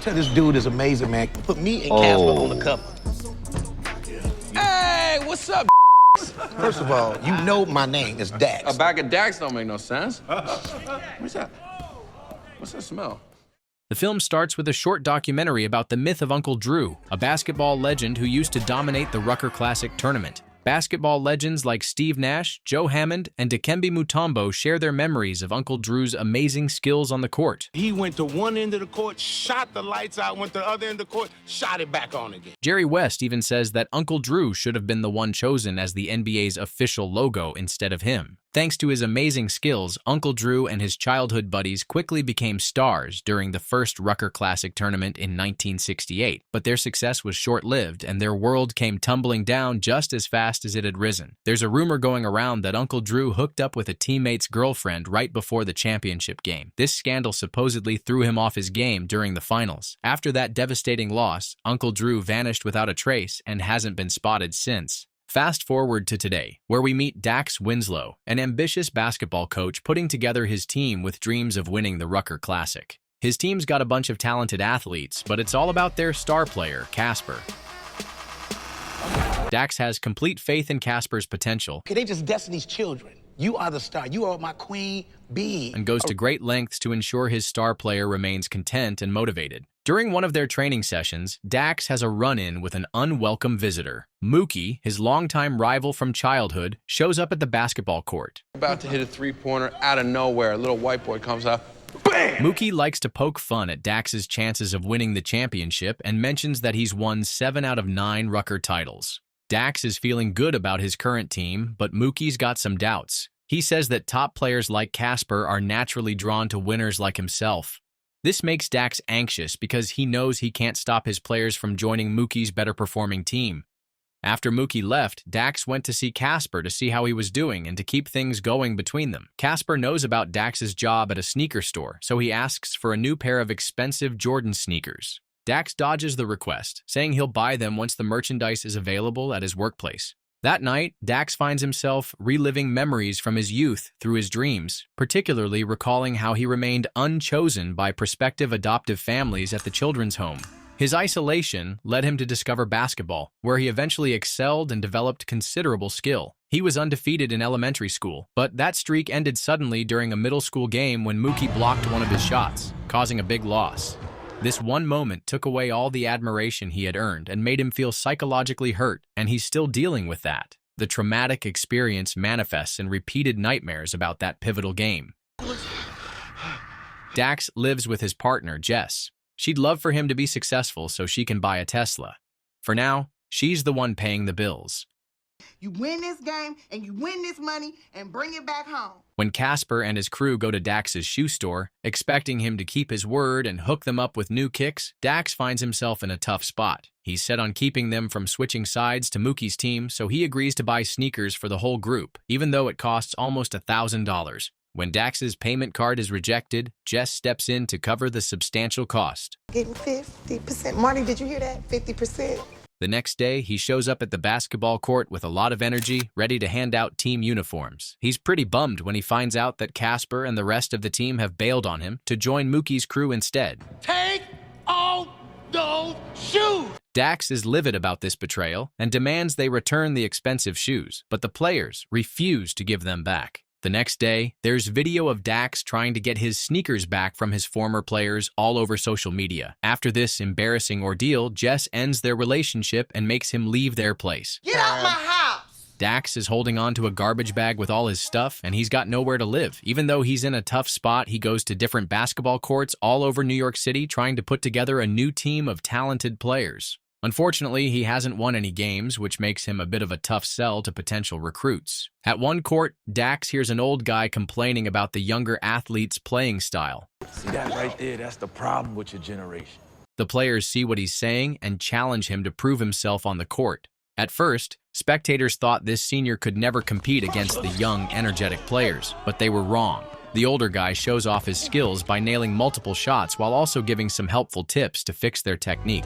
tell this dude is amazing, man. Put me and Casper on the cover. Hey, what's up? First of all, you know my name is Dax. A bag of Dax don't make no sense. What's that? What's that smell? The film starts with a short documentary about the myth of Uncle Drew, a basketball legend who used to dominate the Rucker Classic tournament. Basketball legends like Steve Nash, Joe Hammond, and Dikembe Mutombo share their memories of Uncle Drew's amazing skills on the court. He went to one end of the court, shot the lights out, went to the other end of the court, shot it back on again. Jerry West even says that Uncle Drew should have been the one chosen as the NBA's official logo instead of him. Thanks to his amazing skills, Uncle Drew and his childhood buddies quickly became stars during the first Rucker Classic tournament in 1968, but their success was short-lived and their world came tumbling down just as fast as it had risen. There's a rumor going around that Uncle Drew hooked up with a teammate's girlfriend right before the championship game. This scandal supposedly threw him off his game during the finals. After that devastating loss, Uncle Drew vanished without a trace and hasn't been spotted since. Fast forward to today, where we meet Dax Winslow, an ambitious basketball coach putting together his team with dreams of winning the Rucker Classic. His team's got a bunch of talented athletes, but it's all about their star player, Casper. Dax has complete faith in Casper's potential. Okay, they just Destiny's children. You are the star. You are my queen bee. And goes to great lengths to ensure his star player remains content and motivated. During one of their training sessions, Dax has a run-in with an unwelcome visitor. Mookie, his longtime rival from childhood, shows up at the basketball court. About to hit a three-pointer out of nowhere. A little white boy comes out. Bam! Mookie likes to poke fun at Dax's chances of winning the championship and mentions that he's won 7 out of 9 Rucker titles. Dax is feeling good about his current team, but Mookie's got some doubts. He says that top players like Casper are naturally drawn to winners like himself. This makes Dax anxious because he knows he can't stop his players from joining Mookie's better-performing team. After Mookie left, Dax went to see Casper to see how he was doing and to keep things going between them. Casper knows about Dax's job at a sneaker store, so he asks for a new pair of expensive Jordan sneakers. Dax dodges the request, saying he'll buy them once the merchandise is available at his workplace. That night, Dax finds himself reliving memories from his youth through his dreams, particularly recalling how he remained unchosen by prospective adoptive families at the children's home. His isolation led him to discover basketball, where he eventually excelled and developed considerable skill. He was undefeated in elementary school, but that streak ended suddenly during a middle school game when Mookie blocked one of his shots, causing a big loss. This one moment took away all the admiration he had earned and made him feel psychologically hurt, and he's still dealing with that. The traumatic experience manifests in repeated nightmares about that pivotal game. Dax lives with his partner, Jess. She'd love for him to be successful so she can buy a Tesla. For now, she's the one paying the bills. You win this game, and you win this money, and bring it back home. When Casper and his crew go to Dax's shoe store, expecting him to keep his word and hook them up with new kicks, Dax finds himself in a tough spot. He's set on keeping them from switching sides to Mookie's team, so he agrees to buy sneakers for the whole group, even though it costs almost $1,000. When Dax's payment card is rejected, Jess steps in to cover the substantial cost. Getting 50%. Marty, did you hear that? 50%. The next day, he shows up at the basketball court with a lot of energy, ready to hand out team uniforms. He's pretty bummed when he finds out that Casper and the rest of the team have bailed on him to join Mookie's crew instead. Take off those shoes! Dax is livid about this betrayal and demands they return the expensive shoes, but the players refuse to give them back. The next day, there's video of Dax trying to get his sneakers back from his former players all over social media. After this embarrassing ordeal, Jess ends their relationship and makes him leave their place. Get out my house! Dax is holding on to a garbage bag with all his stuff, and he's got nowhere to live. Even though he's in a tough spot, he goes to different basketball courts all over New York City trying to put together a new team of talented players. Unfortunately, he hasn't won any games, which makes him a bit of a tough sell to potential recruits. At one court, Dax hears an old guy complaining about the younger athlete's playing style. See that right there? That's the problem with your generation. The players see what he's saying and challenge him to prove himself on the court. At first, spectators thought this senior could never compete against the young, energetic players, but they were wrong. The older guy shows off his skills by nailing multiple shots while also giving some helpful tips to fix their technique.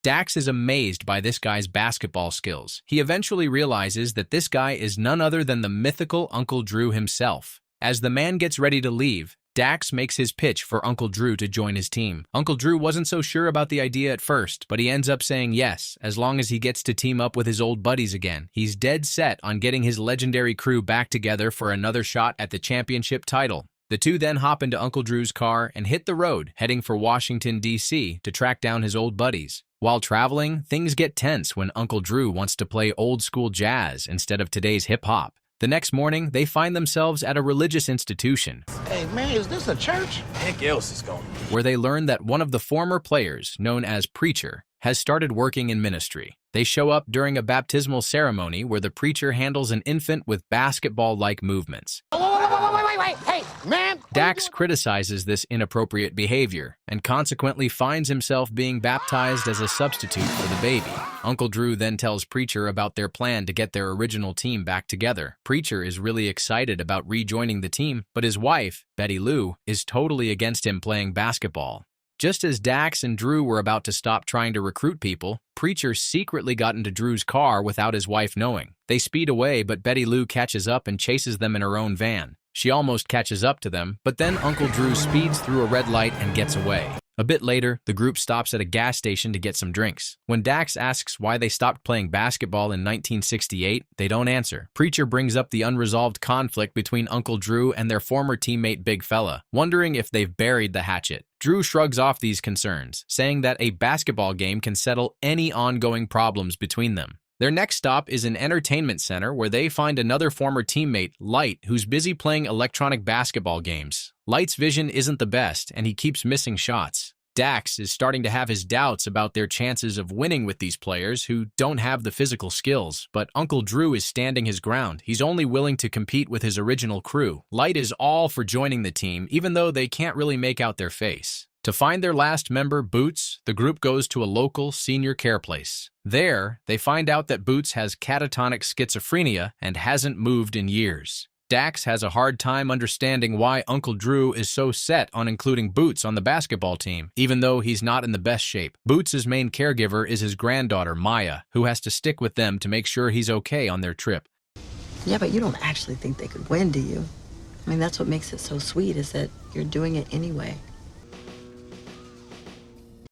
Dax is amazed by this guy's basketball skills. He eventually realizes that this guy is none other than the mythical Uncle Drew himself. As the man gets ready to leave, Dax makes his pitch for Uncle Drew to join his team. Uncle Drew wasn't so sure about the idea at first, but he ends up saying yes, as long as he gets to team up with his old buddies again. He's dead set on getting his legendary crew back together for another shot at the championship title. The two then hop into Uncle Drew's car and hit the road, heading for Washington, D.C. to track down his old buddies. While traveling, things get tense when Uncle Drew wants to play old-school jazz instead of today's hip-hop. The next morning, they find themselves at a religious institution. Hey, man, is this a church? Heck else is going. Where they learn that one of the former players, known as Preacher, has started working in ministry. They show up during a baptismal ceremony where the preacher handles an infant with basketball-like movements. Wait, hey, man. Dax criticizes this inappropriate behavior and consequently finds himself being baptized as a substitute for the baby. Uncle Drew then tells Preacher about their plan to get their original team back together. Preacher is really excited about rejoining the team, but his wife, Betty Lou, is totally against him playing basketball. Just as Dax and Drew were about to stop trying to recruit people, Preacher secretly got into Drew's car without his wife knowing. They speed away, but Betty Lou catches up and chases them in her own van. She almost catches up to them, but then Uncle Drew speeds through a red light and gets away. A bit later, the group stops at a gas station to get some drinks. When Dax asks why they stopped playing basketball in 1968, they don't answer. Preacher brings up the unresolved conflict between Uncle Drew and their former teammate Big Fella, wondering if they've buried the hatchet. Drew shrugs off these concerns, saying that a basketball game can settle any ongoing problems between them. Their next stop is an entertainment center where they find another former teammate, Light, who's busy playing electronic basketball games. Light's vision isn't the best, and he keeps missing shots. Dax is starting to have his doubts about their chances of winning with these players who don't have the physical skills, but Uncle Drew is standing his ground. He's only willing to compete with his original crew. Light is all for joining the team, even though they can't really make out their face. To find their last member, Boots, the group goes to a local senior care place. There, they find out that Boots has catatonic schizophrenia and hasn't moved in years. Dax has a hard time understanding why Uncle Drew is so set on including Boots on the basketball team, even though he's not in the best shape. Boots' main caregiver is his granddaughter, Maya, who has to stick with them to make sure he's okay on their trip. Yeah, but you don't actually think they could win, do you? I mean, that's what makes it so sweet, is that you're doing it anyway.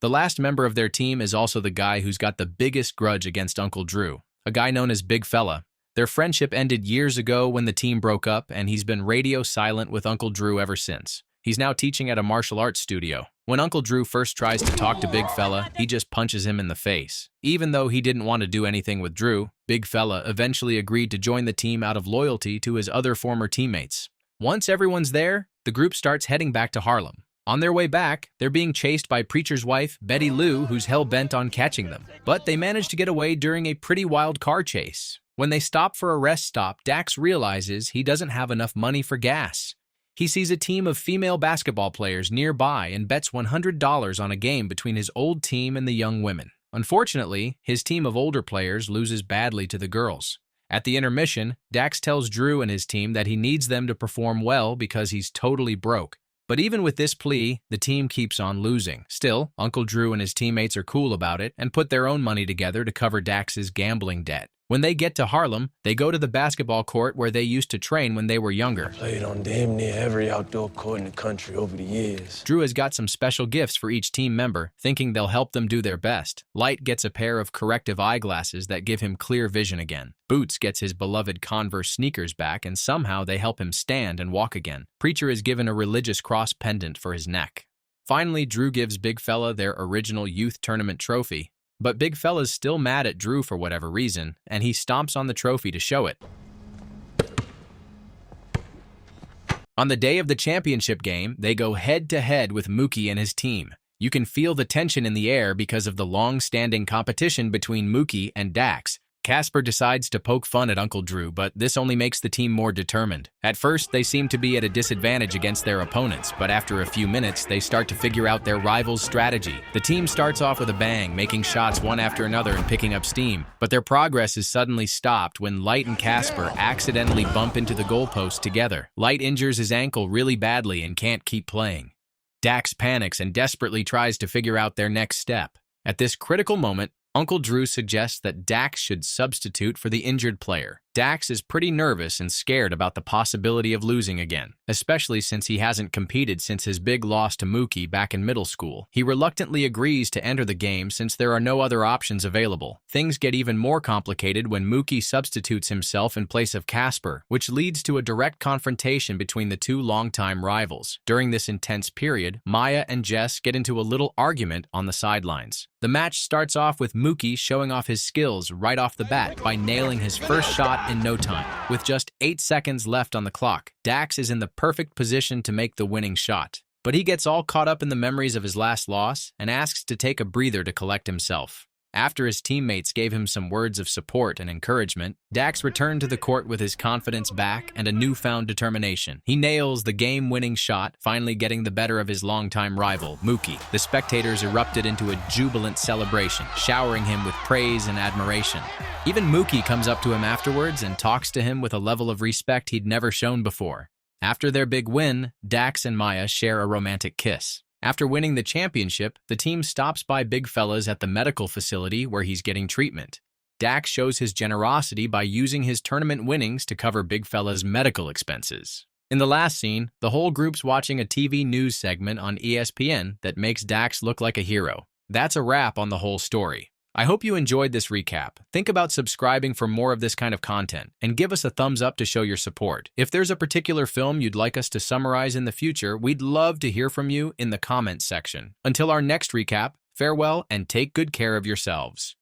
The last member of their team is also the guy who's got the biggest grudge against Uncle Drew, a guy known as Big Fella. Their friendship ended years ago when the team broke up, and he's been radio silent with Uncle Drew ever since. He's now teaching at a martial arts studio. When Uncle Drew first tries to talk to Big Fella, he just punches him in the face. Even though he didn't want to do anything with Drew, Big Fella eventually agreed to join the team out of loyalty to his other former teammates. Once everyone's there, the group starts heading back to Harlem. On their way back, they're being chased by Preacher's wife, Betty Lou, who's hell-bent on catching them. But they manage to get away during a pretty wild car chase. When they stop for a rest stop, Dax realizes he doesn't have enough money for gas. He sees a team of female basketball players nearby and bets $100 on a game between his old team and the young women. Unfortunately, his team of older players loses badly to the girls. At the intermission, Dax tells Drew and his team that he needs them to perform well because he's totally broke. But even with this plea, the team keeps on losing. Still, Uncle Drew and his teammates are cool about it and put their own money together to cover Dax's gambling debt. When they get to Harlem, they go to the basketball court where they used to train when they were younger. Played on damn near every outdoor court in the country over the years. Drew has got some special gifts for each team member, thinking they'll help them do their best. Light gets a pair of corrective eyeglasses that give him clear vision again. Boots gets his beloved Converse sneakers back, and somehow they help him stand and walk again. Preacher is given a religious cross pendant for his neck. Finally, Drew gives Big Fella their original youth tournament trophy. But Big Fella's still mad at Drew for whatever reason, and he stomps on the trophy to show it. On the day of the championship game, they go head-to-head with Mookie and his team. You can feel the tension in the air because of the long-standing competition between Mookie and Dax. Casper decides to poke fun at Uncle Drew, but this only makes the team more determined. At first, they seem to be at a disadvantage against their opponents, but after a few minutes, they start to figure out their rival's strategy. The team starts off with a bang, making shots one after another and picking up steam, but their progress is suddenly stopped when Light and Casper accidentally bump into the goalpost together. Light injures his ankle really badly and can't keep playing. Dax panics and desperately tries to figure out their next step. At this critical moment, Uncle Drew suggests that Dax should substitute for the injured player. Dax is pretty nervous and scared about the possibility of losing again, especially since he hasn't competed since his big loss to Mookie back in middle school. He reluctantly agrees to enter the game since there are no other options available. Things get even more complicated when Mookie substitutes himself in place of Casper, which leads to a direct confrontation between the two longtime rivals. During this intense period, Maya and Jess get into a little argument on the sidelines. The match starts off with Mookie showing off his skills right off the bat by nailing his first shot in no time. With just 8 seconds left on the clock, Dax is in the perfect position to make the winning shot. But he gets all caught up in the memories of his last loss and asks to take a breather to collect himself. After his teammates gave him some words of support and encouragement, Dax returned to the court with his confidence back and a newfound determination. He nails the game-winning shot, finally getting the better of his longtime rival, Mookie. The spectators erupted into a jubilant celebration, showering him with praise and admiration. Even Mookie comes up to him afterwards and talks to him with a level of respect he'd never shown before. After their big win, Dax and Maya share a romantic kiss. After winning the championship, the team stops by Big Fella's at the medical facility where he's getting treatment. Dax shows his generosity by using his tournament winnings to cover Big Fella's medical expenses. In the last scene, the whole group's watching a TV news segment on ESPN that makes Dax look like a hero. That's a wrap on the whole story. I hope you enjoyed this recap. Think about subscribing for more of this kind of content, and give us a thumbs up to show your support. If there's a particular film you'd like us to summarize in the future, we'd love to hear from you in the comments section. Until our next recap, farewell and take good care of yourselves.